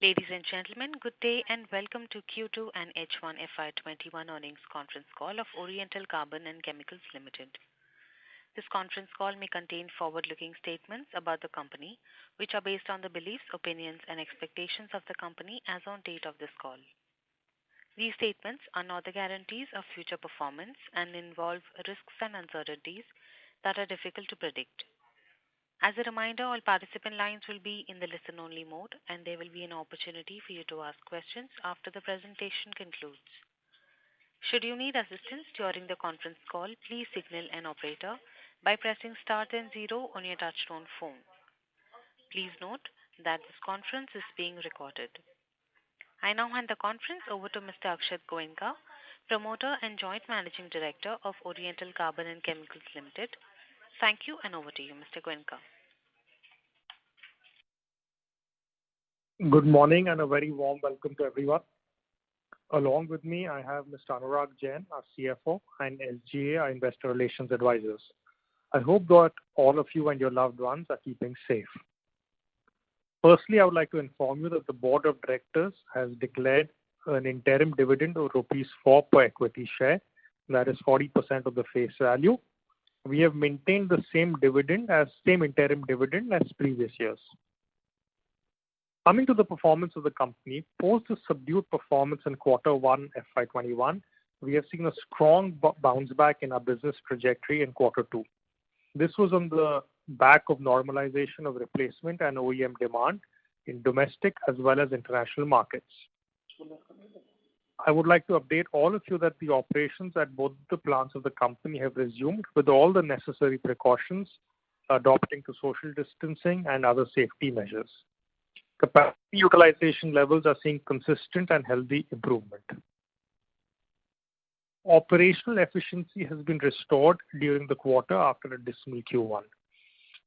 Ladies and gentlemen, good day and welcome to Q2 and H1 FY21 earnings conference call of Oriental Carbon and Chemicals Limited. This conference call may contain forward-looking statements about the company, which are based on the beliefs, opinions, and expectations of the company as on date of this call. These statements are not the guarantees of future performance and involve risks and uncertainties that are difficult to predict. As a reminder, all participant lines will be in the listen-only mode, and there will be an opportunity for you to ask questions after the presentation concludes. Should you need assistance during the conference call, please signal an operator by pressing star then 0 on your touchtone phone. Please note that this conference is being recorded. I now hand the conference over to Mr. Akshat Goenka, Promoter and Joint Managing Director of Oriental Carbon and Chemicals Limited. Thank you, and over to you, Mr. Goenka. Good morning and a very warm welcome to everyone. Along with me, I have Mr. Anurag Jain, our CFO, and SGA, our Investor Relations Advisors. I hope that all of you and your loved ones are keeping safe. Firstly, I would like to inform you that the Board of Directors has declared an interim dividend of rupees 4 per equity share, that is 40% of the face value. We have maintained the same interim dividend as previous years. Coming to the performance of the company, post a subdued performance in Q1 FY21, we have seen a strong bounce back in our business trajectory in Q2. This was on the back of normalization of replacement and OEM demand in domestic as well as international markets. I would like to update all of you that the operations at both the plants of the company have resumed with all the necessary precautions, adopting to social distancing and other safety measures. Capacity utilization levels are seeing consistent and healthy improvement. Operational efficiency has been restored during the quarter after a dismal Q1.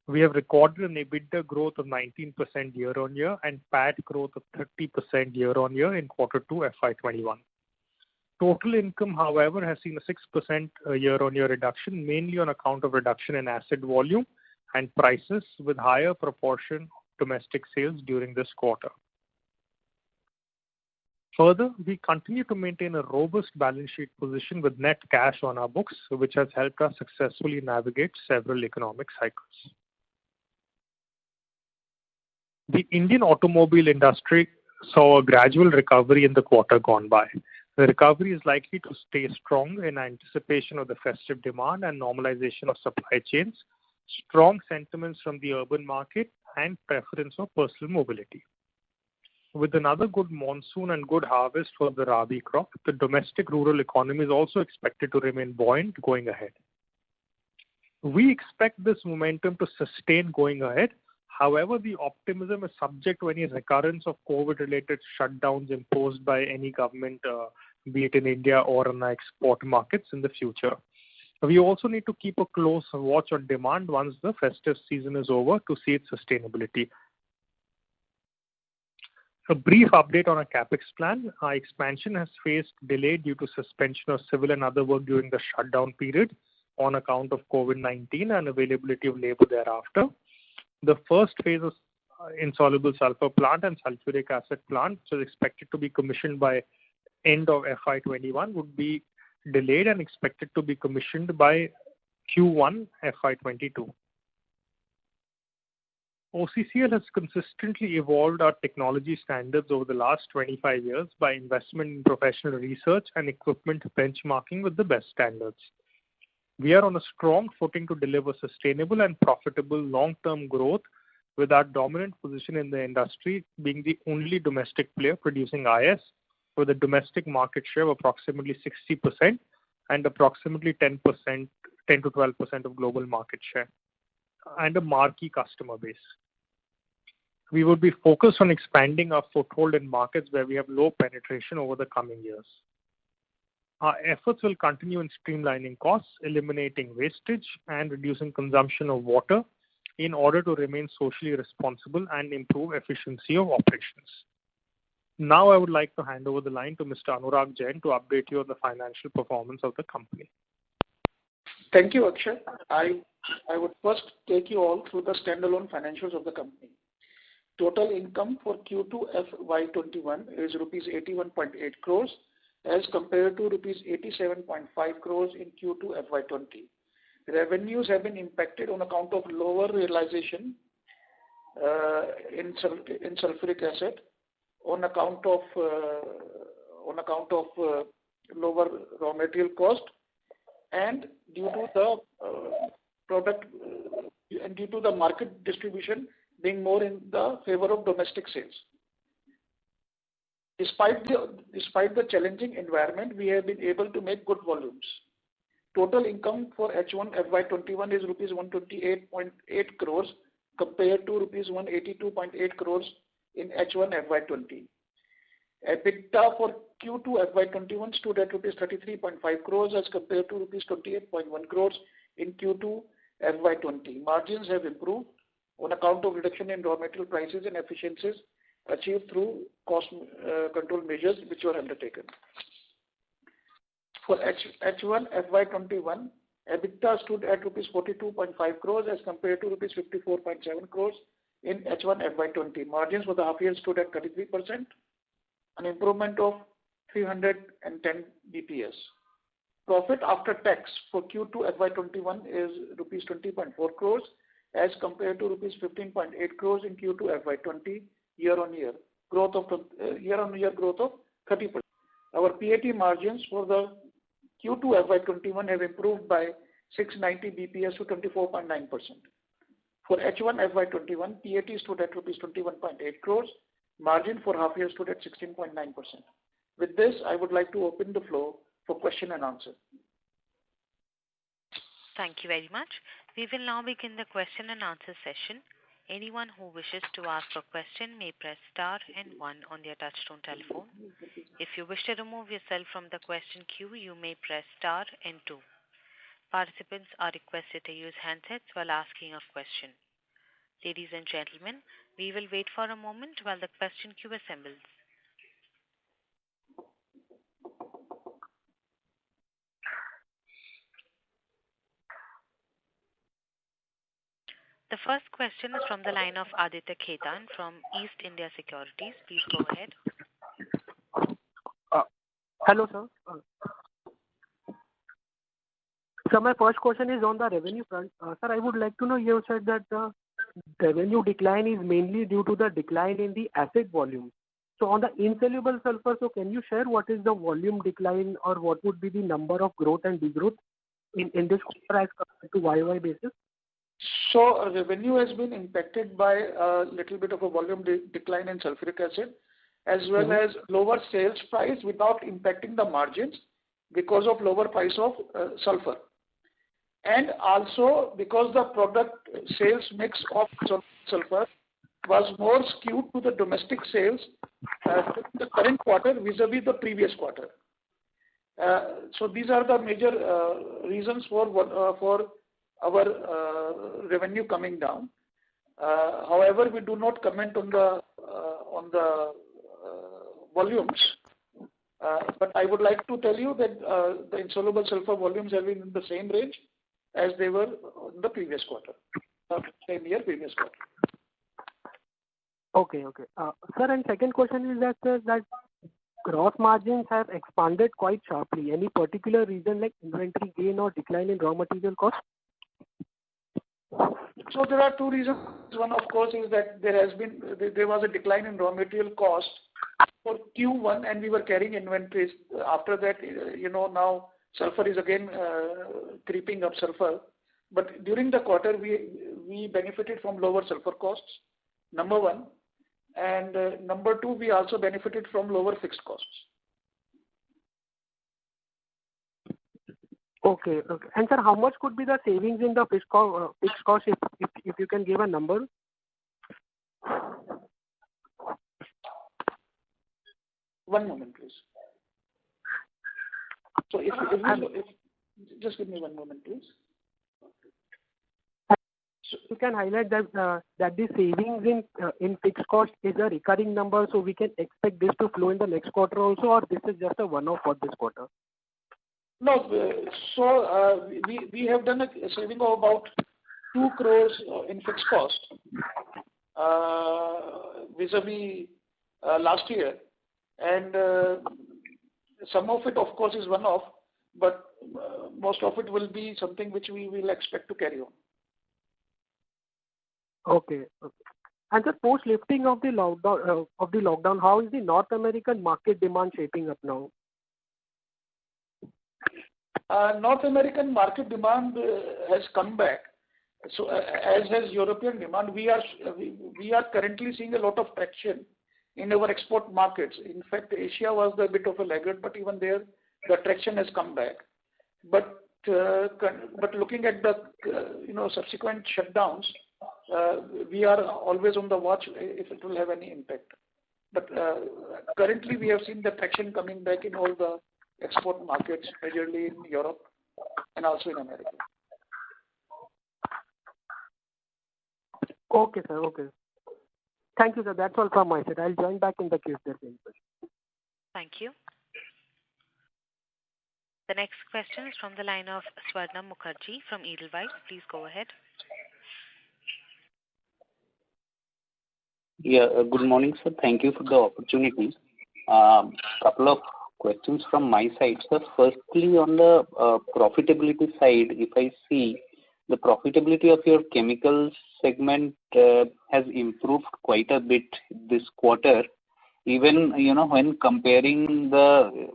We have recorded an EBITDA growth of 19% year-on-year and PAT growth of 30% year-on-year in Q2 FY21. Total income, however, has seen a 6% year-on-year reduction, mainly on account of reduction in asset volume and prices with higher proportion of domestic sales during this quarter. Further, we continue to maintain a robust balance sheet position with net cash on our books, which has helped us successfully navigate several economic cycles. The Indian automobile industry saw a gradual recovery in the quarter gone by. The recovery is likely to stay strong in anticipation of the festive demand and normalization of supply chains, strong sentiments from the urban market, and preference of personal mobility. With another good monsoon and good harvest for the Rabi crop, the domestic rural economy is also expected to remain buoyant going ahead. We expect this momentum to sustain going ahead. However, the optimism is subject to any recurrence of COVID-related shutdowns imposed by any government, be it in India or in our export markets in the future. We also need to keep a close watch on demand once the festive season is over to see its sustainability. A brief update on our capex plan. Our expansion has faced delay due to suspension of civil and other work during the shutdown period on account of COVID-19 and availability of labor thereafter. The first phase of insoluble sulfur plant and sulfuric acid plant, which is expected to be commissioned by end of FY21, would be delayed and expected to be commissioned by Q1 FY22. OCCL has consistently evolved our technology standards over the last 25 years by investment in professional research and equipment benchmarking with the best standards. We are on a strong footing to deliver sustainable and profitable long-term growth with our dominant position in the industry being the only domestic player producing IS with a domestic market share of approximately 60% and approximately 10 to 12% of global market share and a marquee customer base. We would be focused on expanding our foothold in markets where we have low penetration over the coming years. Our efforts will continue in streamlining costs, eliminating wastage, and reducing consumption of water in order to remain socially responsible and improve efficiency of operations. Now I would like to hand over the line to Mr. Anurag Jain to update you on the financial performance of the company. Thank you, Akshay. I would first take you all through the standalone financials of the company. Total income for Q2 FY21 is rupees 81.8 crores as compared to rupees 87.5 crores in Q2 FY20. Revenues have been impacted on account of lower realization in sulfuric acid, on account of lower raw material cost, and due to the market distribution being more in the favor of domestic sales. Despite the challenging environment, we have been able to make good volumes. Total income for H1 FY21 is rupees 128.8 crores compared to rupees 182.8 crores in H1 FY20. EBITDA for Q2 FY21 stood at rupees 33.5 crores as compared to rupees 28.1 crores in Q2 FY20. Margins have improved on account of reduction in raw material prices and efficiencies achieved through cost control measures which were undertaken. For H1 FY21, EBITDA stood at rupees 42.5 crores as compared to rupees 54.7 crores in H1 FY20. Margins for the half year stood at 33%, an improvement of 310 BPS. Profit after tax for Q2 FY21 is rupees 20.4 crores as compared to rupees 15.8 crores in Q2 FY20, year-on-year growth of 30%. Our PAT margins for the Q2 FY21 have improved by 690 BPS to 24.9%. For H1 FY21, PAT stood at rupees 21.8 crores. Margin for half year stood at 16.9%. With this, I would like to open the floor for question and answer. Thank you very much. We will now begin the question and answer session. Anyone who wishes to ask a question may press star and 1 on their touchtone telephone. If you wish to remove yourself from the question queue, you may press star and 2. Participants are requested to use handsets while asking a question. Ladies and gentlemen, we will wait for a moment while the question queue assembles. The first question is from the line of Aditya Khetan from East India Securities. Please go ahead. Hello, sir. So my first question is on the revenue front. Sir, I would like to know, you said that the revenue decline is mainly due to the decline in the acid volume. So on the insoluble sulfur, so can you share what is the volume decline or what would be the number of growth and degrowth in this quarter as compared to YY basis? So revenue has been impacted by a little bit of a volume decline in sulfuric acid, as well as lower sales price without impacting the margins because of lower price of sulfur. And also because the product sales mix of sulfur was more skewed to the domestic sales in the current quarter vis-a-vis the previous quarter. So these are the major reasons for our revenue coming down. However, we do not comment on the volumes. But I would like to tell you that the insoluble sulfur volumes have been in the same range as they were in the previous quarter, previous quarter. Okay. Sir, and second question is that gross margins have expanded quite sharply. Any particular reason like inventory gain or decline in raw material cost? So there are two reasons. One, of course, is that there was a decline in raw material cost for Q1, and we were carrying inventories. After that, now sulfur is again creeping up sulfur. But during the quarter, we benefited from lower sulfur costs, number one. And number two, we also benefited from lower fixed costs. Okay. And sir, how much could be the savings in the fixed cost if you can give a number? One moment, please. So just give me one moment, please. You can highlight that the savings in fixed cost is a recurring number, so we can expect this to flow in the next quarter also, or this is just a one-off for this quarter? No, so we have done a saving of about 2 crores in fixed cost vis-a-vis last year. And some of it, of course, is one-off, but most of it will be something which we will expect to carry on. Okay. And the post-lifting of the lockdown, how is the North American market demand shaping up now? North American market demand has come back. So as has European demand, we are currently seeing a lot of traction in our export markets. In fact, Asia was a bit of a laggard, but even there, the traction has come back. But looking at the subsequent shutdowns, we are always on the watch if it will have any impact. But currently, we have seen the traction coming back in all the export markets, majorly in Europe and also in America. Okay, sir. Okay. Thank you, sir. That's all from my side. I'll join back in the queue if there's any question. Thank you. The next question is from the line of Swarna Mukherjee from Edelweiss. Please go ahead. Yeah, good morning, sir. Thank you for the opportunity. Couple of questions from my side, sir. Firstly, on the profitability side, if I see the profitability of your chemicals segment has improved quite a bit this quarter, even when comparing the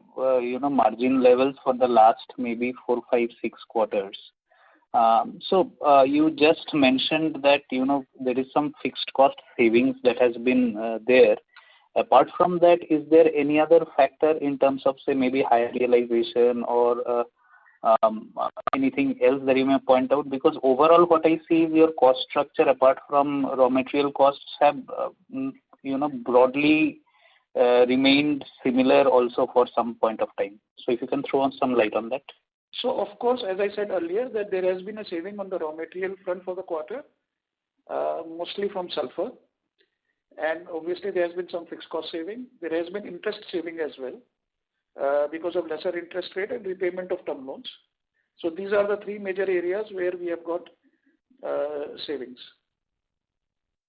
margin levels for the last maybe 4, 5, 6 quarters. So you just mentioned that there is some fixed cost savings that has been there. Apart from that, is there any other factor in terms of, say, maybe higher realization or anything else that you may point out? Because overall, what I see is your cost structure, apart from raw material costs, have broadly remained similar also for some point of time. So if you can throw on some light on that. So of course, as I said earlier, that there has been a saving on the raw material front for the quarter, mostly from sulfur. And obviously, there has been some fixed cost saving. There has been interest saving as well because of lesser interest rate and repayment of term loans. So these are the 3 major areas where we have got savings.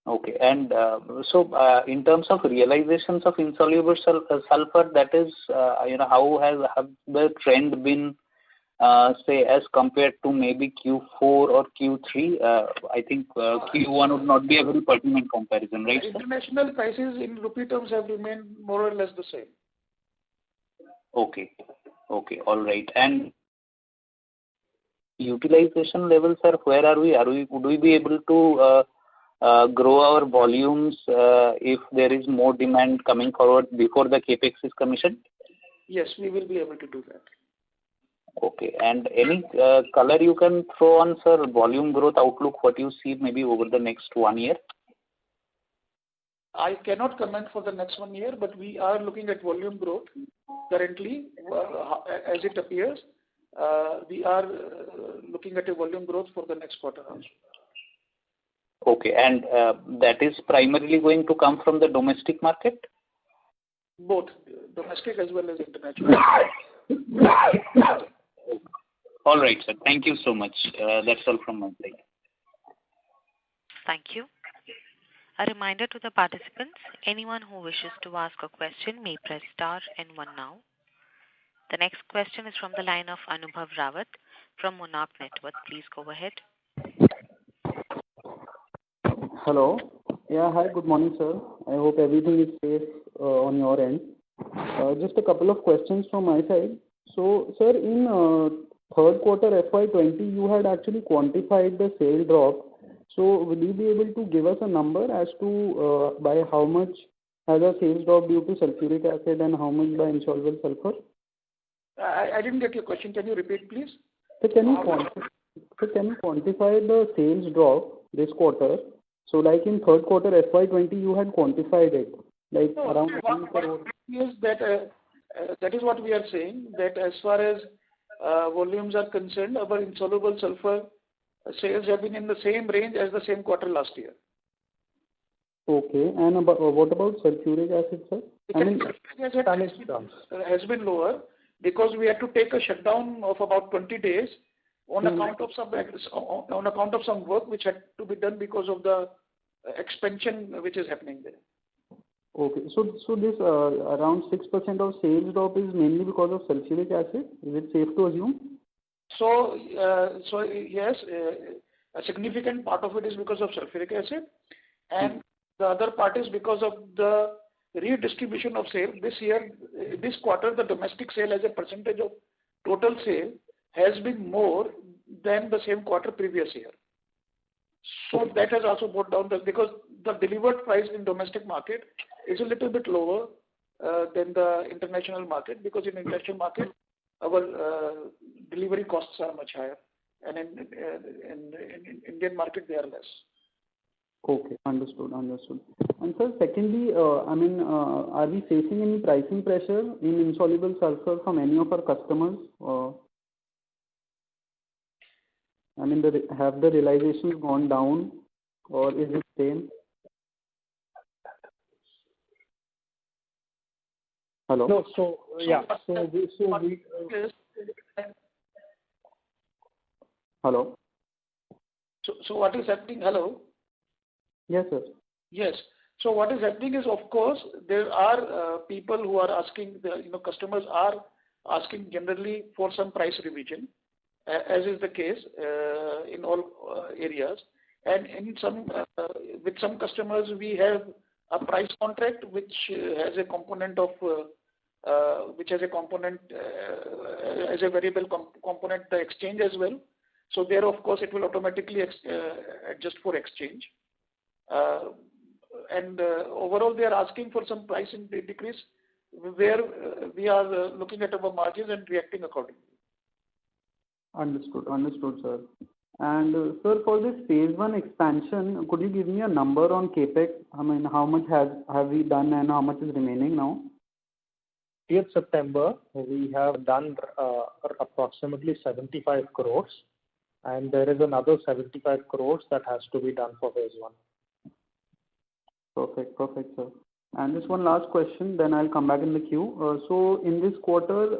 Okay. And so in terms of realizations of insoluble sulfur, that is, how has the trend been, say, as compared to maybe Q4 or Q3? I think Q1 would not be a very pertinent comparison, right, sir? International prices in rupee terms have remained more or less the same. Okay. All right. And utilization levels, sir, where are we? Would we be able to grow our volumes if there is more demand coming forward before the capex is commissioned? Yes, we will be able to do that. Okay. And any color you can throw on, sir, volume growth outlook, what you see maybe over the next 1 year? I cannot comment for the next 1 year, but we are looking at volume growth currently as it appears. We are looking at a volume growth for the next quarter also. Okay. And that is primarily going to come from the domestic market? Both domestic as well as international. All right, sir. Thank you so much. That's all from my side. Thank you. A reminder to the participants, anyone who wishes to ask a question may press star and 1 now. The next question is from the line of Anubhav Rawat from Monarch Networth. Please go ahead. Hello. Yeah, hi, good morning, sir. I hope everything is safe on your end. Just a couple of questions from my side. So, sir, in third quarter FY20, you had actually quantified the sale drop. So, will you be able to give us a number as to by how much has a sales drop due to sulfuric acid and how much by insoluble sulfur? I didn't get your question. Can you repeat, please? So, can you quantify the sales drop this quarter? So, like in third quarter FY20, you had quantified it, like around 1 crore. Yes, that is what we are saying, that as far as volumes are concerned, our insoluble sulfur sales have been in the same range as the same quarter last year. Okay. And what about sulfuric acid, sir? Sulfuric acid has been lower because we had to take a shutdown of about 20 days on account of some work which had to be done because of the expansion which is happening there. Okay. So this around 6% of sales drop is mainly because of sulfuric acid. Is it safe to assume? So, yes, a significant part of it is because of sulfuric acid, and the other part is because of the redistribution of sale. This year, this quarter, the domestic sale as a percentage of total sale has been more than the same quarter previous year. So that has also brought down because the delivered price in domestic market is a little bit lower than the international market, because in international market our delivery costs are much higher, and in Indian market they are less. Okay, understood. And sir, secondly, are we facing any pricing pressure in insoluble sulfur from any of our customers? Have the realizations gone down, or is it same? Hello? No, so yeah, Hello? So what is happening? Hello? Yes, sir. Yes. So what is happening is, of course, there are people who are asking, customers are asking generally for some price revision, as is the case in all areas. And in some, with some customers, we have a price contract which has a component of, as a variable component, the exchange as well. So there, of course, it will automatically adjust for exchange. And overall, they are asking for some price decrease, where we are looking at our margins and reacting accordingly. Understood, sir. And sir, for this phase 1 expansion, could you give me a number on capex? How much have we done and how much is remaining now? 30th September, we have done approximately 75 crores, and there is another 75 crores that has to be done for phase 1. Perfect, sir. And just one last question, then I'll come back in the queue. So in this quarter,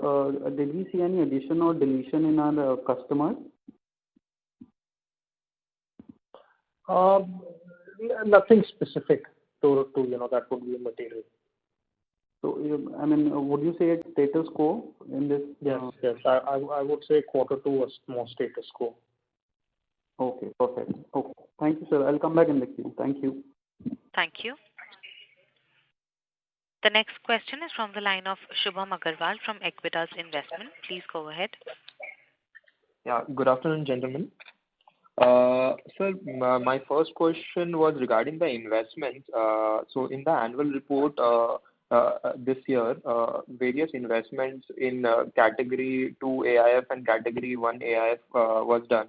did we see any addition or deletion in our customers? Nothing specific to that would be material. So would you say it's status quo in this? Yes. I would say quarter 2 was more status quo. Okay, perfect. Okay, thank you, sir. I'll come back in the queue. Thank you. Thank you. The next question is from the line of Shubham Agarwal from Equitas Investment. Please go ahead. Yeah, good afternoon, gentlemen. Sir, my first question was regarding the investments. So in the annual report this year, various investments in category 2 AIF and category 1 AIF was done.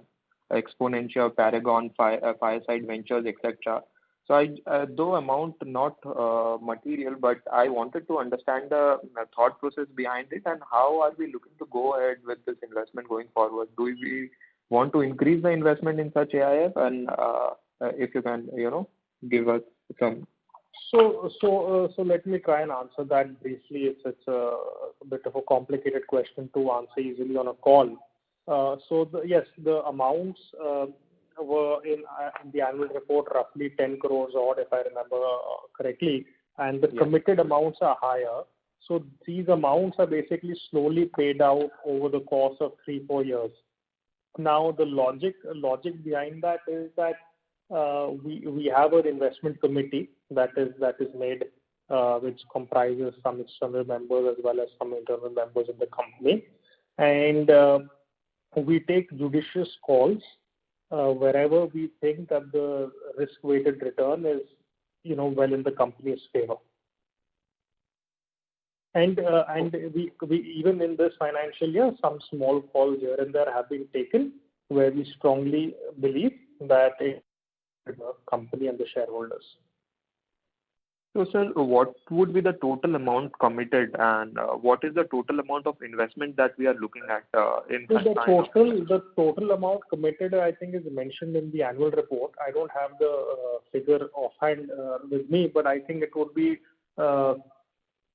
Exponentia, Paragon, Fireside Ventures, etc. So though amount not material, but I wanted to understand the thought process behind it, and how are we looking to go ahead with this investment going forward? Do we want to increase the investment in such AIF? And if you can, give us some. So let me try and answer that briefly. It's a bit of a complicated question to answer easily on a call. Yes, the amounts were in the annual report roughly 10 crores odd, if I remember correctly, and the committed amounts are higher. So these amounts are basically slowly paid out over the course of 3-4 years. Now the logic behind that is that we have an investment committee that is made, which comprises some external members as well as some internal members of the company, and we take judicious calls wherever we think that the risk-weighted return is, well in the company's favor. And we even in this financial year, some small calls here and there have been taken where we strongly believe that it is the company and the shareholders. So, sir, what would be the total amount committed, and what is the total amount of investment that we are looking at in so the total amount committed, I think, is mentioned in the annual report. I don't have the figure offhand with me, but I think it would be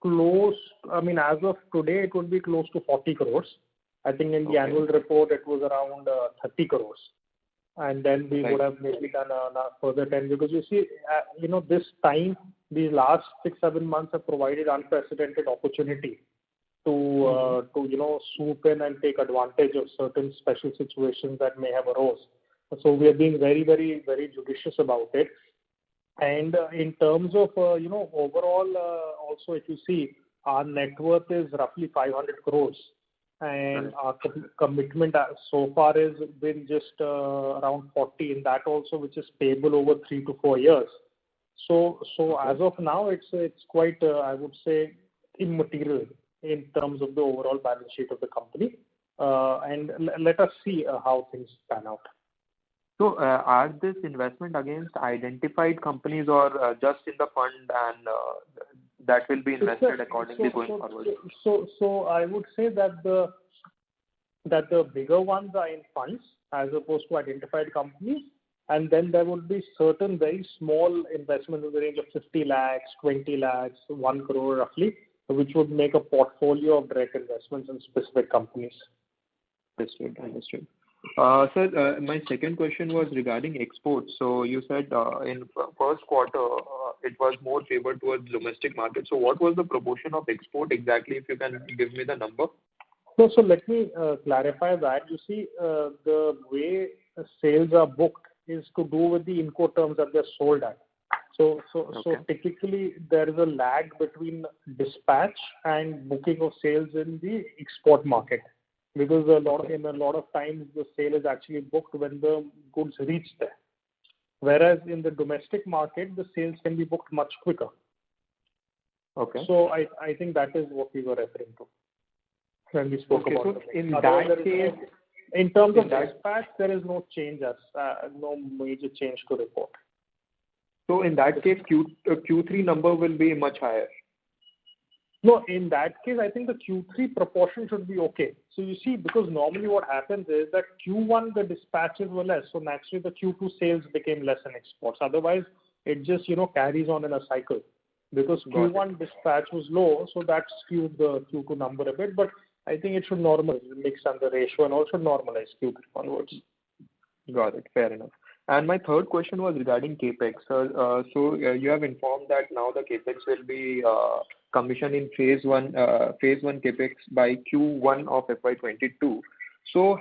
close. As of today, it would be close to 40 crores. I think in the annual report, it was around 30 crores. And then we would have maybe done a further 10, because you see, this time these last 6-7 months have provided unprecedented opportunity to swoop in and take advantage of certain special situations that may have arose. So we are being very, very, very judicious about it. And in terms of overall, also if you see, our net worth is roughly 500 crores, and our commitment so far has been just around 40, in that also, which is payable over 3 to 4 years. So as of now, it's quite I would say immaterial in terms of the overall balance sheet of the company, and let us see how things pan out. So are this investment against identified companies or just in the fund, and that will be invested accordingly going forward? So I would say that the bigger ones are in funds as opposed to identified companies, and then there would be certain very small investments in the range of 50 lakhs, 20 lakhs, 1 crore roughly, which would make a portfolio of direct investments in specific companies. Understood. Sir, my second question was regarding exports. So you said in first quarter it was more favored towards domestic market. So what was the proportion of export exactly, if you can give me the number? So let me clarify that. You see, the way sales are booked is to do with the Incoterms that they're sold at. So typically there is a lag between dispatch and booking of sales in the export market, because a lot of times the sale is actually booked when the goods reach there. Whereas in the domestic market, the sales can be booked much quicker. Okay. So I think that is what we were referring to when we spoke about so in that case, in terms of dispatch, there is no change, no major change to report. So in that case, Q3 number will be much higher. No, in that case, I think the Q3 proportion should be okay. So you see, because normally what happens is that Q1 the dispatches were less, so naturally the Q2 sales became less in exports. Otherwise, it just carries on in a cycle. Because Q1 dispatch was low, so that skewed the Q2 number a bit. But I think it should normalize, mix and the ratio, and also normalize Q3 onwards. Got it. Fair enough. And my third question was regarding capex. So you have informed that now the capex will be commissioned in phase one capex by Q1 of FY22. So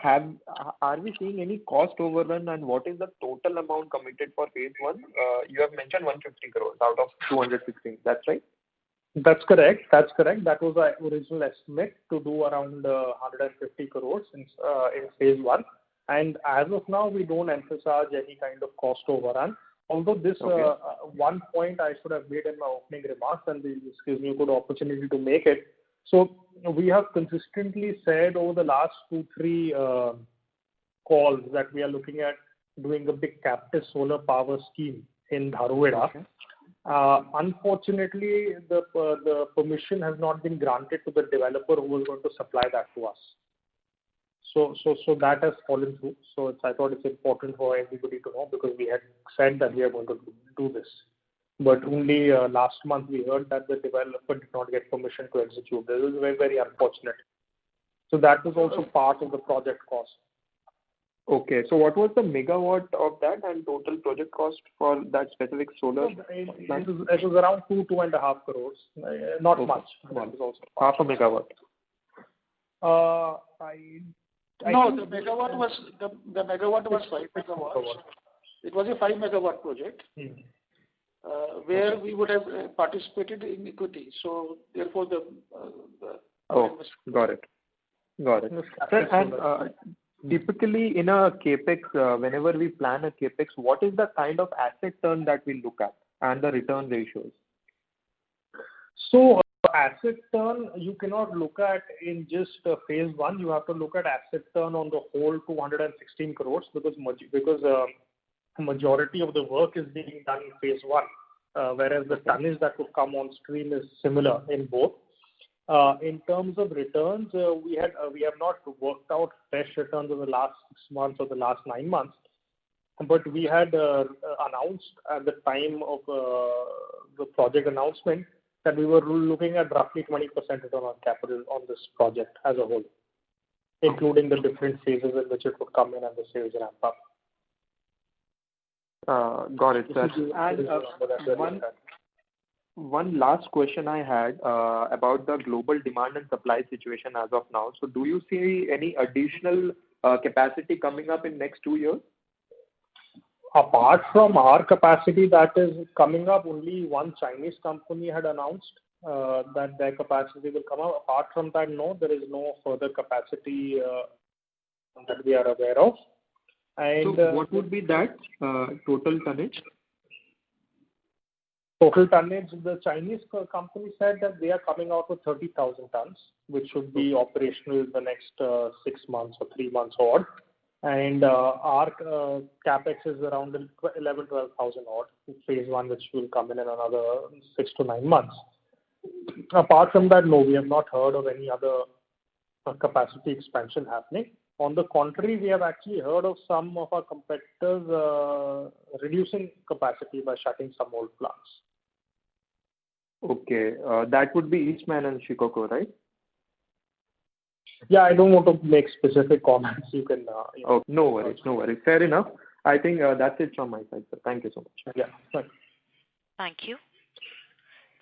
are we seeing any cost overrun, and what is the total amount committed for phase one? You have mentioned 150 crores out of 216. That's right? That's correct. That was our original estimate, to do around 150 crores in phase one. And as of now, we don't emphasize any kind of cost overrun. Although this one point I should have made in my opening remarks, and this gives me a good opportunity to make it. So we have consistently said over the last 2-3 calls that we are looking at doing a big captive solar power scheme in Dharuheda. Unfortunately, the permission has not been granted to the developer who was going to supply that to us. So that has fallen through. So I thought it's important for everybody to know, because we had said that we are going to do this. But only last month we heard that the developer did not get permission to execute. This is very, very unfortunate. So that was also part of the project cost. Okay. So what was the megawatt of that and total project cost for that specific solar? It was around 2.5 crores. Not much. That was also half a megawatt. The megawatt was 5 megawatts. It was a 5 megawatt project where we would have participated in equity. So therefore got it. Sir, and typically in a capex, whenever we plan a capex, what is the kind of asset turn that we look at and the return ratios? So asset turn you cannot look at in just phase one. You have to look at asset turn on the whole 216 crores, because majority of the work is being done in phase one, whereas the tonnage that would come on stream is similar in both. In terms of returns, we have not worked out fresh returns in the last 6 months or the last 9 months, but we had announced at the time of the project announcement that we were looking at roughly 20% return on capital on this project as a whole, including the different phases in which it would come in and the sales ramp up. Got it, sir. one last question I had about the global demand and supply situation as of now. So do you see any additional capacity coming up in next 2 years? Apart from our capacity that is coming up, only one Chinese company had announced that their capacity will come up. Apart from that, no, there is no further capacity that we are aware of. And so what would be that total tonnage? Total tonnage, the Chinese company said that they are coming out with 30,000 tons, which should be operational in the next 6 months or 3 months odd. And our capex is around 12,000 odd, phase 1, which will come in another 6 to 9 months. Apart from that, no, we have not heard of any other capacity expansion happening. On the contrary, we have actually heard of some of our competitors reducing capacity by shutting some old plants. Okay, that would be Eastman and Shikoku, right? Yeah, I don't want to make specific comments. You can. Oh, no worries, no worries. Fair enough. I think that's it from my side, sir. Thank you so much. Yeah, thanks. Thank you.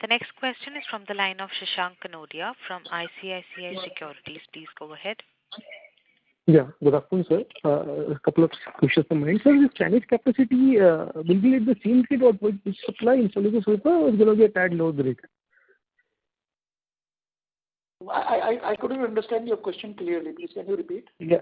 The next question is from the line of Shashank Kanodia from ICICI Securities. Please go ahead. Yeah, good afternoon, sir. A couple of questions from my end. Sir, this Chinese capacity will be at the same rate or will supply insoluble sulfur or is going to be a tad lower rate? I couldn't understand your question clearly. Please, can you repeat? Yeah.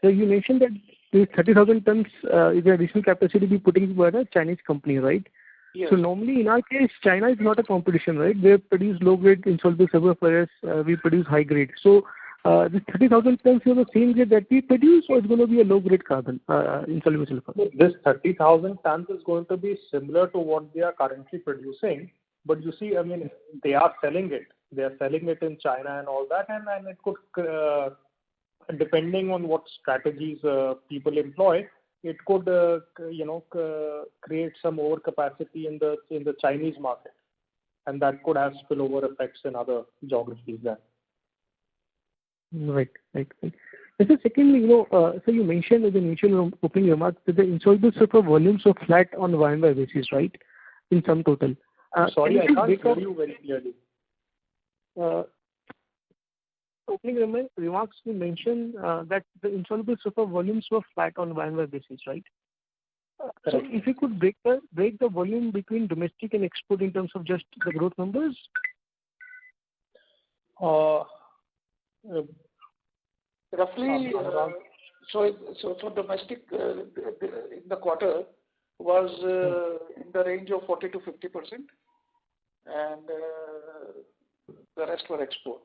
So you mentioned that this 30,000 tons is the additional capacity to be putting by the Chinese company, right? Yes. So normally in our case, China is not a competition, right? They produce low-grade insoluble sulfur for us. We produce high-grade. So this 30,000 tons is the same grade that we produce or it's going to be a low-grade carbon insoluble sulfur? This 30,000 tons is going to be similar to what they are currently producing. But you see, I mean, they are selling it. They are selling it in China and all that, and it could, depending on what strategies people employ, it could, create some overcapacity in the Chinese market, and that could have spillover effects in other geographies then. Right. And so secondly, so you mentioned in the initial opening remarks that the insoluble sulfur volumes were flat on Y-on-Y basis, right? In sum total. Sorry, I can't hear you very clearly. Opening remarks, you mentioned that the insoluble sulfur volumes were flat on Y-on-Y basis, right? So if you could break the volume between domestic and export in terms of just the growth numbers? Roughly, so domestic in the quarter was in the range of 40 to 50%, and the rest were export.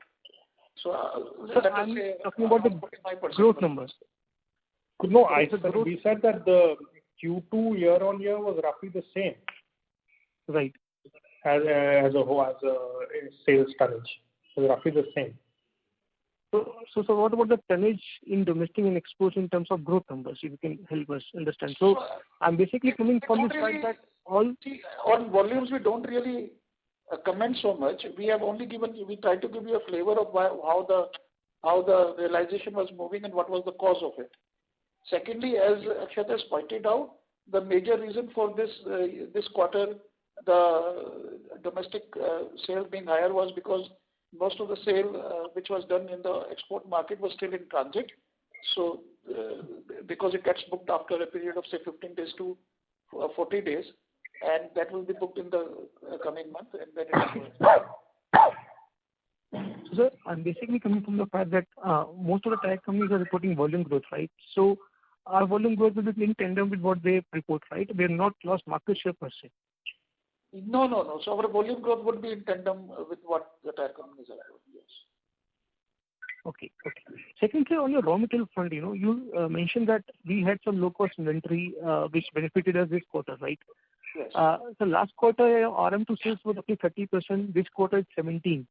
So I'm talking about the growth numbers. No, we said that the Q2 year on year was roughly the same. Right. As a whole, as a sales tonnage, it was roughly the same. So what about the tonnage in domestic and exports in terms of growth numbers, if you can help us understand? So I'm basically coming from the fact that all... On volumes, we don't really comment so much. We have only we try to give you a flavor of how the realization was moving and what was the cause of it. Secondly, as Akshat has pointed out, the major reason for this quarter, the domestic sale being higher was because most of the sale which was done in the export market was still in transit. So because it gets booked after a period of say 15 days to 40 days, and that will be booked in the coming month, and then it So sir, I'm basically coming from the fact that most of the tire companies are reporting volume growth, right? So our volume growth will be in tandem with what they report, right? We have not lost market share per se. No. So our volume growth would be in tandem with what the tire companies are doing, yes. Okay. Secondly, on your raw material front, you mentioned that we had some low-cost inventory which benefited us this quarter, right? Yes. So last quarter, RM to sales was roughly 30%. This quarter, it's 17%.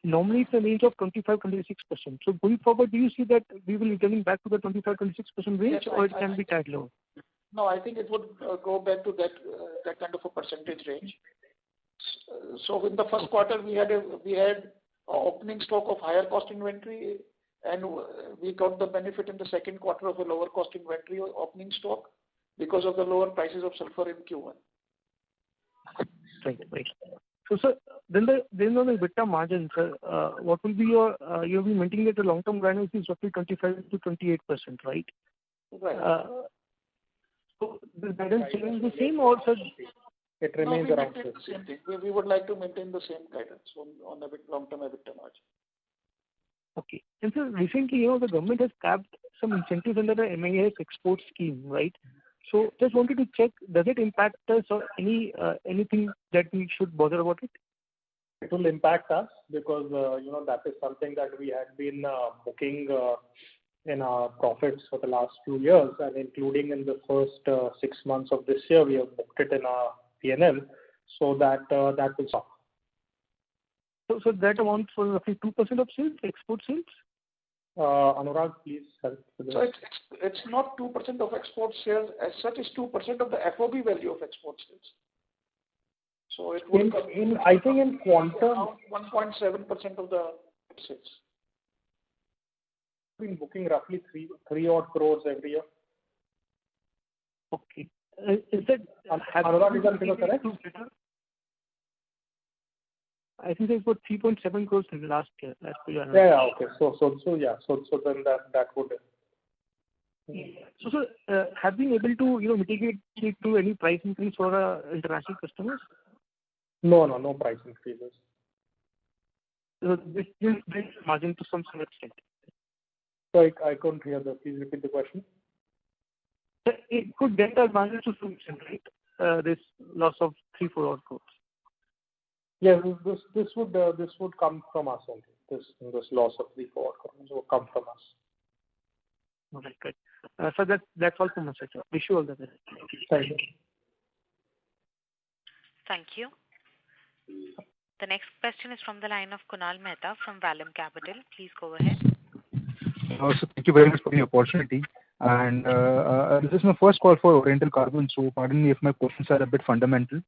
Normally, it's a range of 25-26%. So going forward, do you see that we will be getting back to the 25-26% range, or it can be tad low? No, I think it would go back to that kind of a percentage range. So in the first quarter, we had opening stock of higher cost inventory, and we got the benefit in the second quarter of a lower cost inventory opening stock because of the lower prices of sulfur in Q1. Right. So, sir, then on the EBITDA margin, sir, what will be your, you'll be maintaining that the long-term guidance is roughly 25 to 28%, right? Right. So the guidance remains the same, or, sir? It remains around the same thing. We would like to maintain the same guidance on the long-term EBITDA margin. Okay. And sir, recently, the government has capped some incentives under the MIS export scheme, right? So just wanted to check, does it impact us or anything that we should bother about it? It will impact us because, that is something that we had been booking in our profits for the last few years, and including in the first 6 months of this year, we have booked it in our P&L, so that will stop. So that amounts for roughly 2% of sales, export sales? Anurag, please help with this. So it's not 2% of export sales as such, it's 2% of the FOB value of export sales. So it will I think in quantum, 1.7% of the sales. We've been booking roughly 3 odd crores every year. Okay. Is that Anurag, is that figure correct? I think it's about 3.7 crores in the last year. Yeah, okay. So then that would. So, sir, have been able to mitigate it to any price increase for international customers? No price increases. So this brings margin to some extent. So I couldn't hear that. Please repeat the question. It could get our margin to some extent, right? This loss of 3-4 odd crores. Yeah, this would come from us only. This loss of 3-4 crores will come from us. All right, good. So that's all from my side, sir. Wish you all the best. Thank you. Thank you. The next question is from the line of Kunal Mehta from Vallum Capital. Please go ahead. So thank you very much for the opportunity. And this is my first call for Oriental Carbon, so pardon me if my questions are a bit fundamental.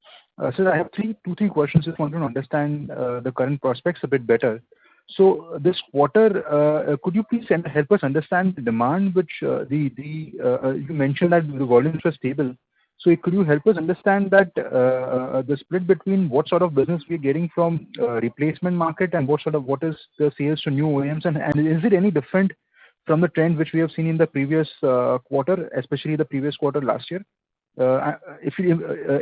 So I have two, three questions. Just want to understand the current prospects a bit better. So this quarter, could you please help us understand the demand, which you mentioned that the volumes were stable. So could you help us understand that the split between what sort of business we are getting from replacement market and what is the sales to new OEMs, and is it any different from the trend which we have seen in the previous quarter, especially the previous quarter last year? If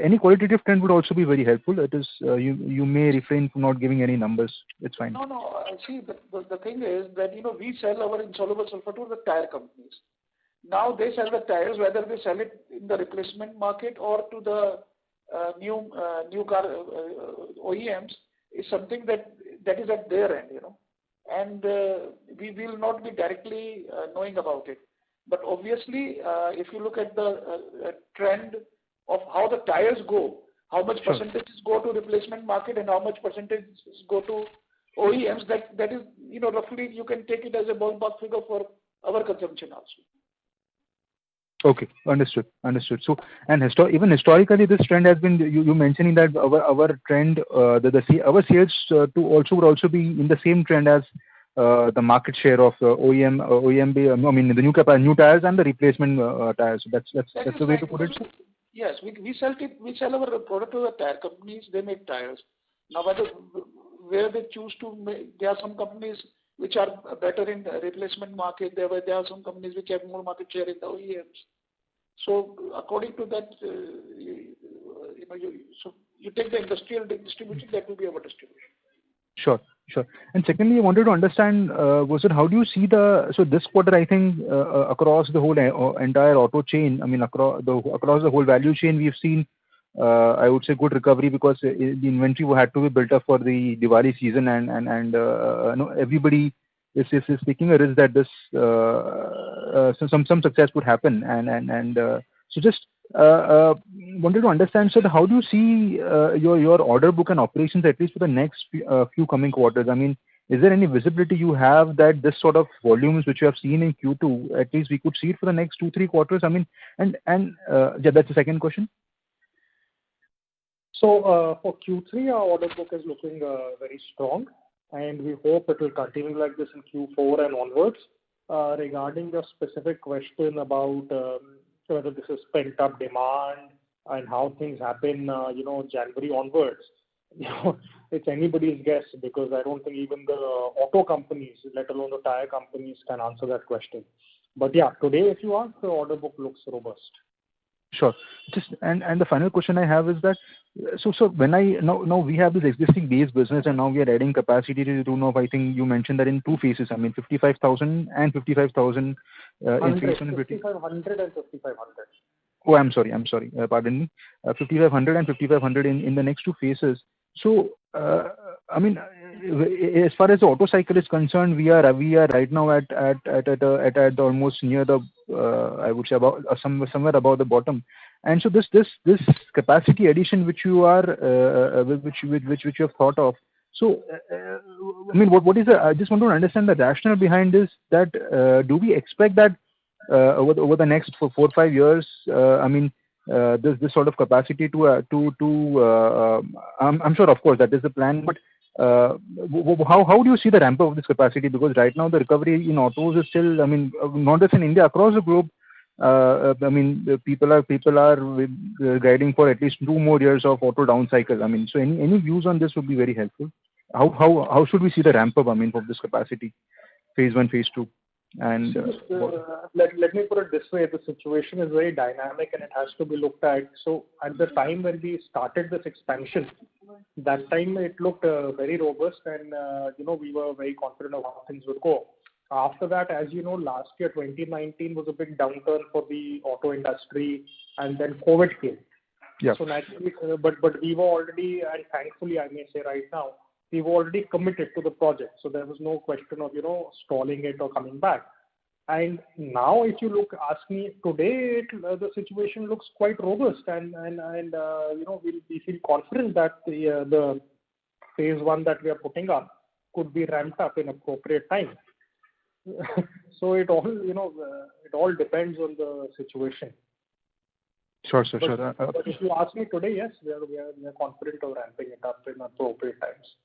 any qualitative trend would also be very helpful. It is you may refrain from not giving any numbers. It's fine. No. See, the thing is that we sell our insoluble sulfur to the tire companies. Now they sell the tires, whether they sell it in the replacement market or to the new car OEMs, is something that is at their end, and we will not be directly knowing about it. But obviously, if you look at the trend of how the tires go, how much percentages go to replacement market and how much percentages go to OEMs, that is, roughly you can take it as a ballpark figure for our consumption also. Okay, understood. So, and even historically, this trend has been, you mentioning that our trend, our sales would also be in the same trend as the market share of OEM, the new tires and the replacement tires. That's the way to put it. Yes, we sell our product to the tire companies. They make tires. Now, where they choose to make, there are some companies which are better in the replacement market. There are some companies which have more market share in the OEMs. So according to that, you take the industrial distribution, that will be our distribution. Sure. And secondly, I wanted to understand, how do you see so this quarter, I think, across the whole entire auto chain, across the whole value chain, we've seen, I would say, good recovery because the inventory had to be built up for the Diwali season, and everybody is taking a risk that this some success would happen, and so just wanted to understand, sir, how do you see your order book and operations at least for the next few coming quarters? Is there any visibility you have that this sort of volumes which you have seen in Q2, at least we could see it for the next 2-3 quarters? That's the second question. So for Q3, our order book is looking very strong, and we hope it will continue like this in Q4 and onwards. Regarding the specific question about whether this is pent-up demand and how things happen, January onwards. it's anybody's guess, because I don't think even the auto companies, let alone the tire companies, can answer that question. But yeah, today, if you ask, the order book looks robust. Sure. Just and the final question I have is that so when now we have this existing base business, and now we are adding capacity to the tune of, I think you mentioned that in two phases. I mean 55,000 and 55,000 in phase 1 and 5,500 and 5,500. Oh, I'm sorry. Pardon me. 5,500 and 5,500 in the next two phases. So, I mean, as far as the auto cycle is concerned, we are right now at almost near the I would say about somewhere above the bottom. And so this capacity addition which you are which you have thought of. So, I mean, what is I just want to understand the rationale behind this. That do we expect that over the next 4 or 5 years, I mean, this sort of capacity I'm sure, of course, that is the plan, but how do you see the ramp up of this capacity? Because right now the recovery in autos is still, I mean, not just in India, across the globe. I mean, people are guiding for at least 2 more years of auto down cycle. I mean, so any views on this would be very helpful. How should we see the ramp up? I mean, of this capacity, phase 1, phase 2, and let me put it this way: the situation is very dynamic and it has to be looked at. So at the time when we started this expansion, that time it looked very robust, and we were very confident of how things would go. After that, as you know, last year 2019 was a big downturn for the auto industry, and then COVID came. Yeah. So naturally, but we were already, and thankfully I may say right now, we were already committed to the project. So there was no question of stalling it or coming back. And now, if you ask me today, the situation looks quite robust, and we feel confident that the phase 1 that we are putting up could be ramped up in appropriate time. So it all depends on the situation. Sure. But if you ask me today, yes, we are confident of ramping it up in appropriate times.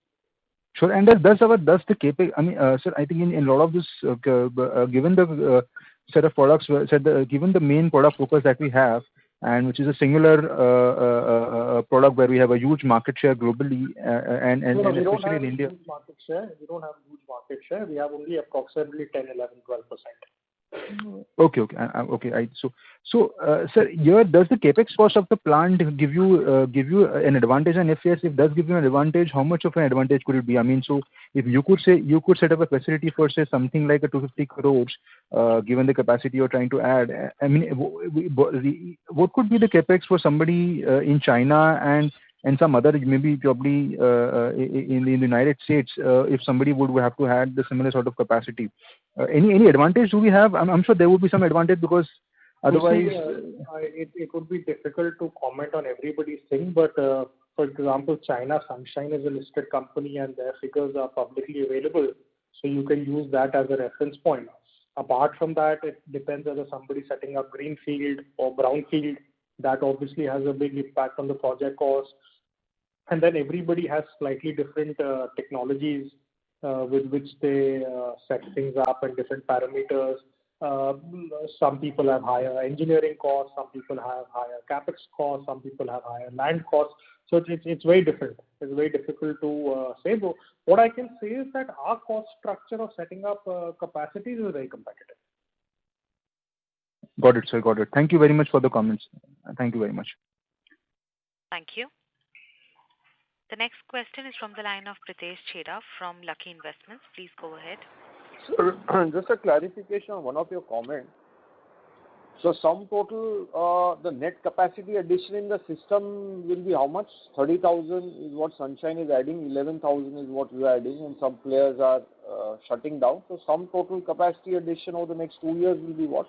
Sure. And does the CapEx, I mean, sir, I think in a lot of this, given the set of products, given the main product focus that we have, and which is a singular product where we have a huge market share globally, and especially in India. We don't have huge market share. We have only approximately 10, 11, 12%. Okay. So, sir, here, does the capex cost of the plant give you an advantage? And if yes, if it does give you an advantage, how much of an advantage could it be? I mean, so if you could set up a facility for, say, something like a 250 crores, given the capacity you're trying to add. I mean, what could be the capex for somebody in China and some other, maybe probably in the United States, if somebody would have to have the similar sort of capacity? Any advantage do we have? I'm sure there would be some advantage, because otherwise... it would be difficult to comment on everybody's thing, but for example, China Sunshine is a listed company and their figures are publicly available, so you can use that as a reference point. Apart from that, it depends whether somebody setting up greenfield or brownfield. That obviously has a big impact on the project cost. And then everybody has slightly different technologies with which they set things up, and different parameters. Some people have higher engineering costs, some people have higher capex costs, some people have higher land costs. So it's very different. It's very difficult to say. But what I can say is that our cost structure of setting up capacities is very competitive. Got it, sir. Got it. Thank you very much for the comments. Thank you very much. Thank you. The next question is from the line of Pritesh Chheda from Lucky Investments. Please go ahead. Sir, just a clarification on one of your comments. So sum total, the net capacity addition in the system will be how much? 30,000 is what Sunshine is adding, 11,000 is what you are adding, and some players are shutting down. So sum total capacity addition over the next 2 years will be what?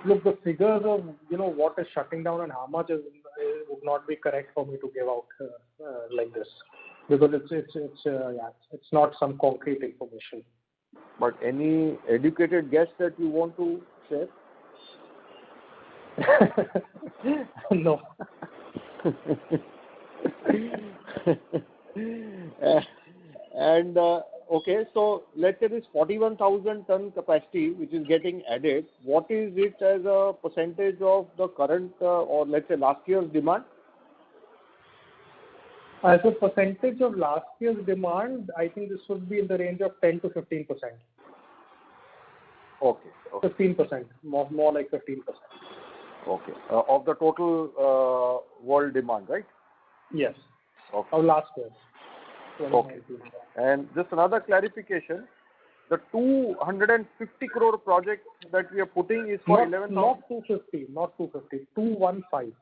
Look, the figures of what is shutting down and how much would not be correct for me to give out like this, because it's not some concrete information. But any educated guess that you want to share? No. And Okay, so let's say this 41,000 ton capacity which is getting added, what is it as a percentage of the current or let's say last year's demand? As a percentage of last year's demand, I think this would be in the range of 10 to 15%. Okay. 15%, more like 15%. Okay. Of the total world demand, right? Yes. Okay. Of last year. Okay. And just another clarification, the 250 crore project that we are putting is for 11,000? Not 250, 215.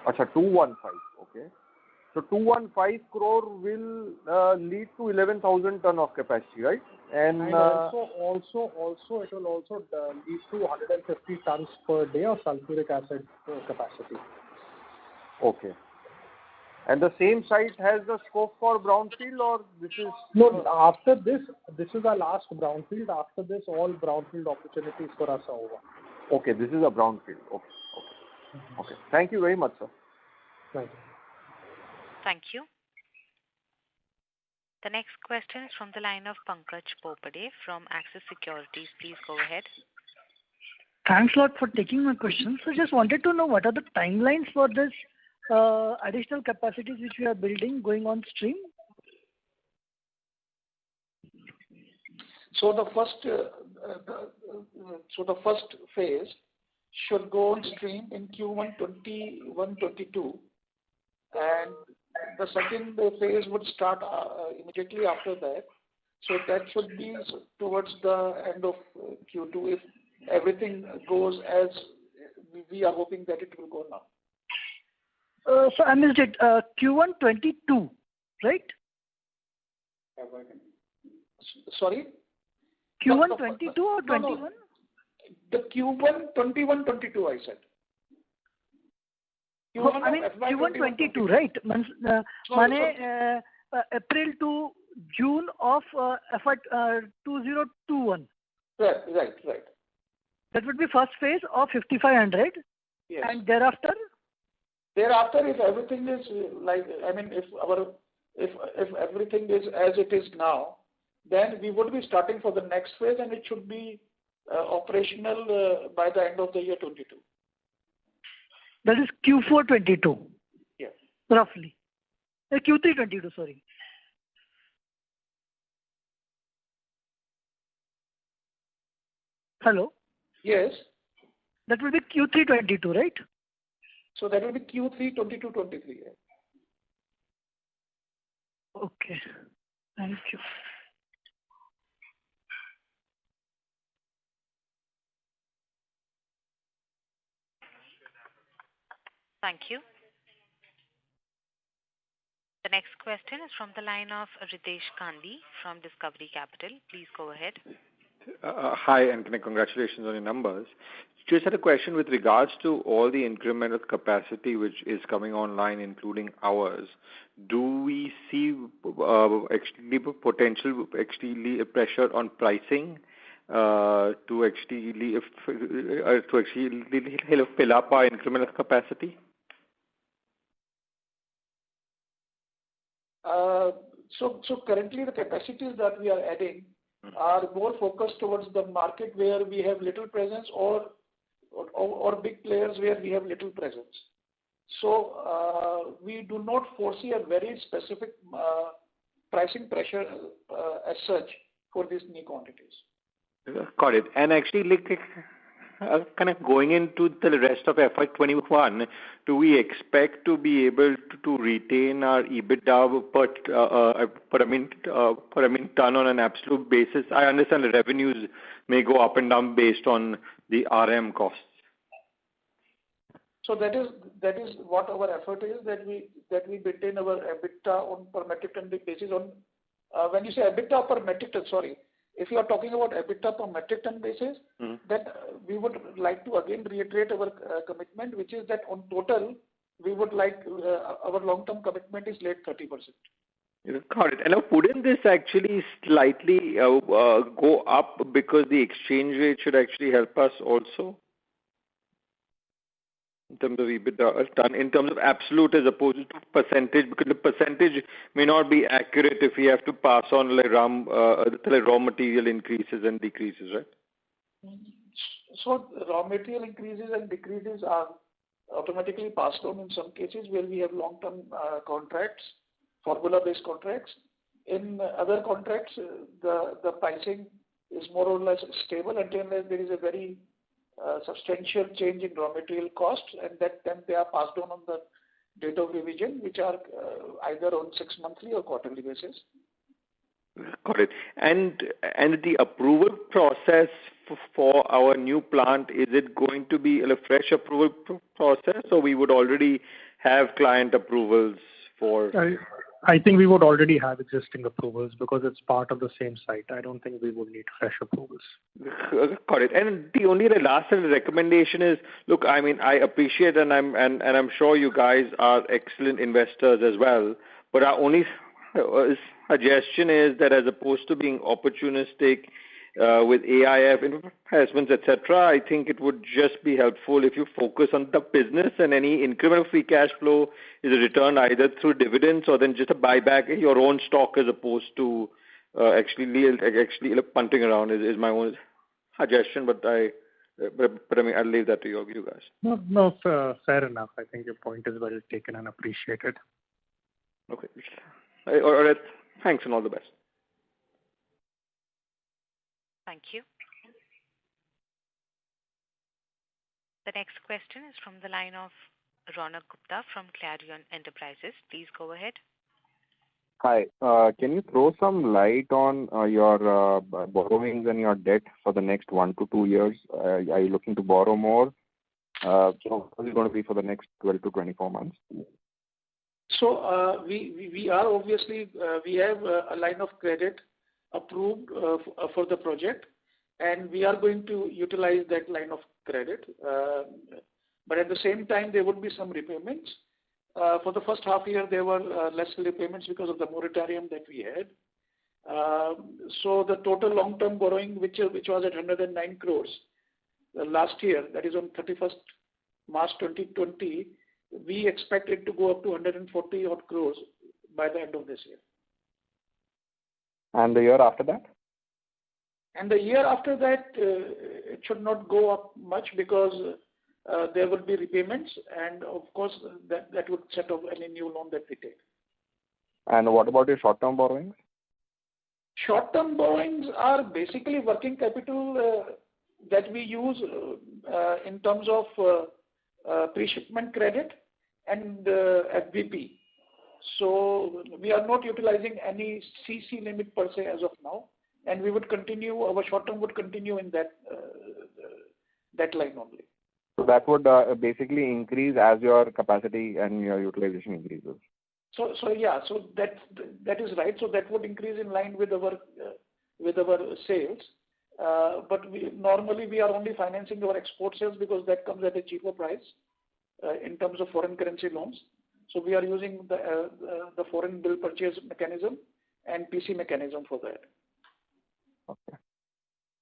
Acha, 215, okay. So 215 crore will lead to 11,000 ton of capacity, right? And also it will also lead to 150 tons per day of sulfuric acid capacity. Okay. And the same site has the scope for brownfield, or this is... No, after this is our last brownfield. After this, all brownfield opportunities for us are over. Okay, this is a brownfield. Okay. Thank you very much, sir. Thank you. Thank you. The next question is from the line of Pankaj Popade from Axis Securities. Please go ahead. Thanks a lot for taking my question. So just wanted to know what are the timelines for this additional capacities which we are building going on stream? So the first phase should go on stream in Q1 21-22, and the second phase would start immediately after that. So that should be towards the end of Q2 if everything goes as we are hoping that it will go now. So I missed it. Q1 22, right? Sorry? Q1 22 or 21? No. The Q1 21-22, I said. Q1 22, right? April to June of FY 2021. Right. That would be first phase of 5,500. Yes. And thereafter? Thereafter, if everything is if everything is as it is now, then we would be starting for the next phase, and it should be operational by the end of the year 22. That is Q4 22. Yes. Roughly. Q3 22, sorry. Hello? Yes. That will be Q3 22, right? So that will be Q3 22-23. Yeah. Okay. Thank you. Thank you. The next question is from the line of Ritesh Gandhi from Discovery Capital. Please go ahead. Hi, and congratulations on your numbers. Just had a question with regards to all the incremental capacity which is coming online, including ours. Do we see actually potential pressure on pricing to actually fill up our incremental capacity? So currently the capacities that we are adding are more focused towards the market where we have little presence or big players where we have little presence. So we do not foresee a very specific pricing pressure as such for these new quantities. Got it. And actually, kind of going into the rest of FY21, do we expect to be able to retain our EBITDA per ton on an absolute basis? I understand the revenues may go up and down based on the RM costs. So that is what our effort is, that we maintain our EBITDA on per metric ton basis. On when you say EBITDA per metric ton, sorry. If you are talking about EBITDA per metric ton basis, then we would like to again reiterate our commitment, which is that on total, we would like our long-term commitment is late 30%. Got it. And wouldn't this actually slightly go up because the exchange rate should actually help us also? in terms of EBITDA a ton, in terms of absolute as opposed to percentage, because the percentage may not be accurate if we have to pass on raw material increases and decreases, right? So raw material increases and decreases are automatically passed on in some cases where we have long-term contracts, formula-based contracts. In other contracts, the pricing is more or less stable until there is a very substantial change in raw material costs, and then they are passed on the date of revision, which are either on 6 monthly or quarterly basis. Got it. And the approval process for our new plant, is it going to be a fresh approval process, or we would already have client approvals for? I think we would already have existing approvals because it's part of the same site. I don't think we would need fresh approvals. Got it. And the only last recommendation is, look, I mean, I appreciate and I'm sure you guys are excellent investors as well. But our only suggestion is that as opposed to being opportunistic with AIF investments, etc., I think it would just be helpful if you focus on the business, and any incremental free cash flow is returned either through dividends or then just a buyback in your own stock as opposed to actually punting around is my own suggestion. But I mean, I'll leave that to you guys. No, fair enough. I think your point is well taken and appreciated. Okay. All right. Thanks and all the best. Thank you. The next question is from the line of Ronak Gupta from Clarion Enterprises. Please go ahead. Hi. Can you throw some light on your borrowings and your debt for the next 1 to 2 years? Are you looking to borrow more? What is it going to be for the next 12 to 24 months? So we are obviously, we have a line of credit approved for the project, and we are going to utilize that line of credit. But at the same time, there would be some repayments. For the first half year, there were less repayments because of the moratorium that we had. So the total long-term borrowing, which was at 109 crores last year, that is on 31st March 2020, we expect it to go up to 140 odd crores by the end of this year. And the year after that? And the year after that, it should not go up much because there will be repayments, and of course that would set off any new loan that we take. And what about your short-term borrowings? Short-term borrowings are basically working capital that we use in terms of pre-shipment credit and FBP. So we are not utilizing any CC limit per se as of now, and we would continue, our short-term would continue in that line only. So that would basically increase as your capacity and your utilization increases. So that is right. So that would increase in line with our sales. But normally we are only financing our export sales because that comes at a cheaper price in terms of foreign currency loans. So we are using the foreign bill purchase mechanism and PC mechanism for that. Okay.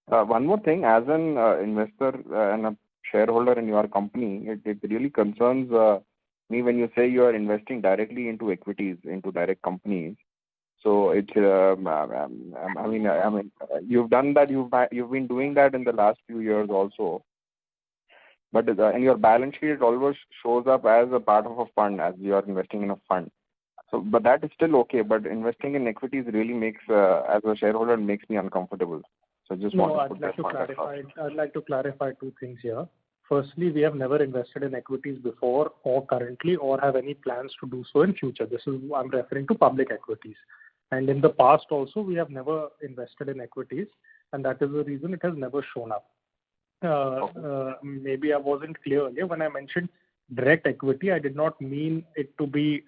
One more thing, as an investor and a shareholder in your company, it really concerns me when you say you are investing directly into equities, into direct companies. So it's, I mean, you've done that. You've been doing that in the last few years also. But in your balance sheet, it always shows up as a part of a fund, as you are investing in a fund. So, but that is still okay. But investing in equities really makes, as a shareholder, makes me uncomfortable. So just want to put that clarify. I'd like to clarify two things here. Firstly, we have never invested in equities before or currently or have any plans to do so in future. This is, I'm referring to public equities. And in the past also, we have never invested in equities, and that is the reason it has never shown up. Maybe I wasn't clear earlier. When I mentioned direct equity, I did not mean it to be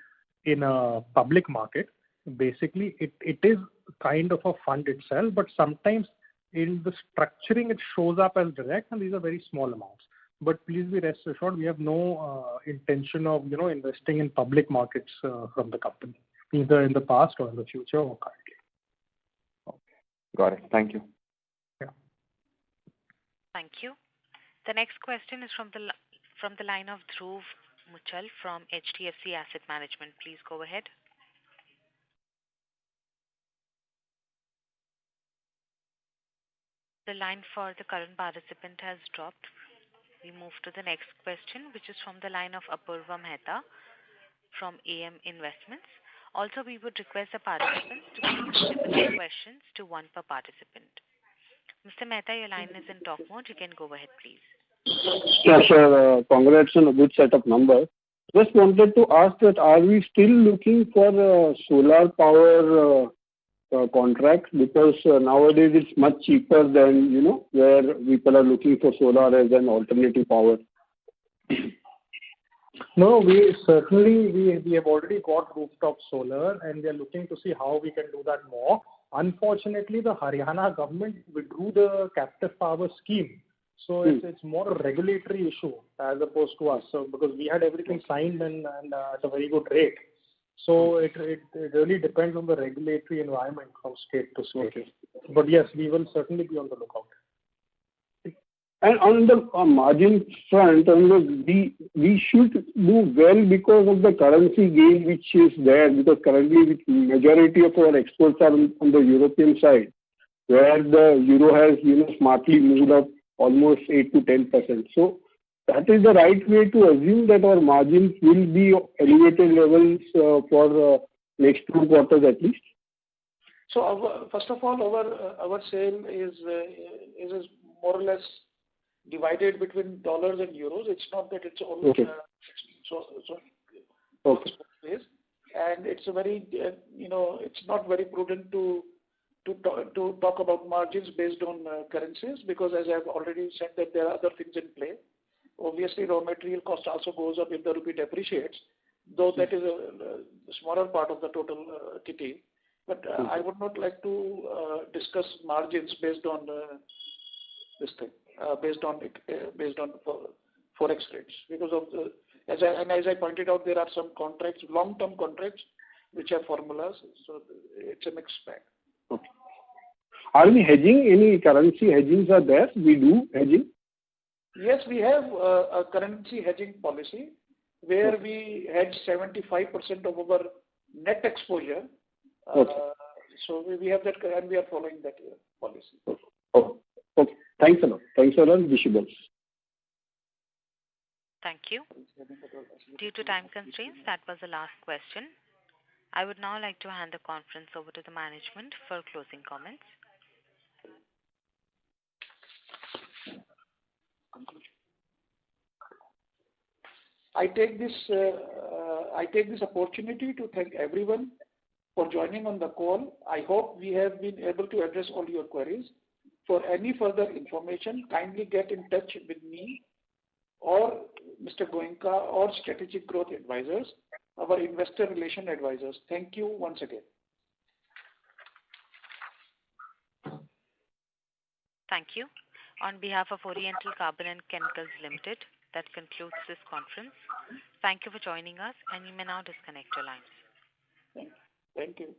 in a public market. Basically, it is kind of a fund itself, but sometimes in the structuring, it shows up as direct, and these are very small amounts. But please be rest assured, we have no intention of investing in public markets from the company, either in the past or in the future or currently. Okay, got it. Thank you. Thank you. The next question is from the line of Dhruv Muchal from HDFC Asset Management. Please go ahead. The line for the current participant has dropped. We move to the next question, which is from the line of Apurva Mehta from AM Investments. Also, we would request the participants to please limit their questions to one per participant. Mr. Mehta, your line is in talk mode. You can go ahead, please. Yes, sir. Congrats on a good set of numbers. Just wanted to ask that are we still looking for solar power contracts? Because nowadays it's much cheaper than, where people are looking for solar as an alternative power. No, we have already got rooftop solar, and we are looking to see how we can do that more. Unfortunately, the Haryana government withdrew the captive power scheme. So it's more a regulatory issue as opposed to us. So because we had everything signed and at a very good rate. So it really depends on the regulatory environment from state to state. Okay. But yes, we will certainly be on the lookout. And on the margin front, we should do well because of the currency gain which is there, because currently the majority of our exports are on the European side, where the euro has smartly moved up almost 8 to 10%. So that is the right way to assume that our margins will be elevated levels for next 2 quarters at least. So first of all, our sale is more or less divided between dollars and euros. It's not that it's only okay. And it's a very it's not very prudent to talk about margins based on currencies, because as I've already said that there are other things in play. Obviously, raw material cost also goes up if the rupee depreciates, though that is a smaller part of the total kitty. But I would not like to discuss margins based on this thing, based on forex rates, because of as I pointed out, there are some contracts, long-term contracts, which have formulas, so it's a mixed bag. Okay. Are we hedging? Any currency hedgings are there? We do hedging? Yes, we have a currency hedging policy where we hedge 75% of our net exposure. Okay. So we have that, and we are following that policy. Okay. Thanks a lot. Thanks a lot. Wish you well. Thank you. Due to time constraints, that was the last question. I would now like to hand the conference over to the management for closing comments. I take this opportunity to thank everyone for joining on the call. I hope we have been able to address all your queries. For any further information, kindly get in touch with me or Mr. Goenka or Strategic Growth Advisors, our investor relation advisors. Thank you once again. Thank you. On behalf of Oriental Carbon and Chemicals Limited, that concludes this conference. Thank you for joining us, and you may now disconnect your lines. Thank you.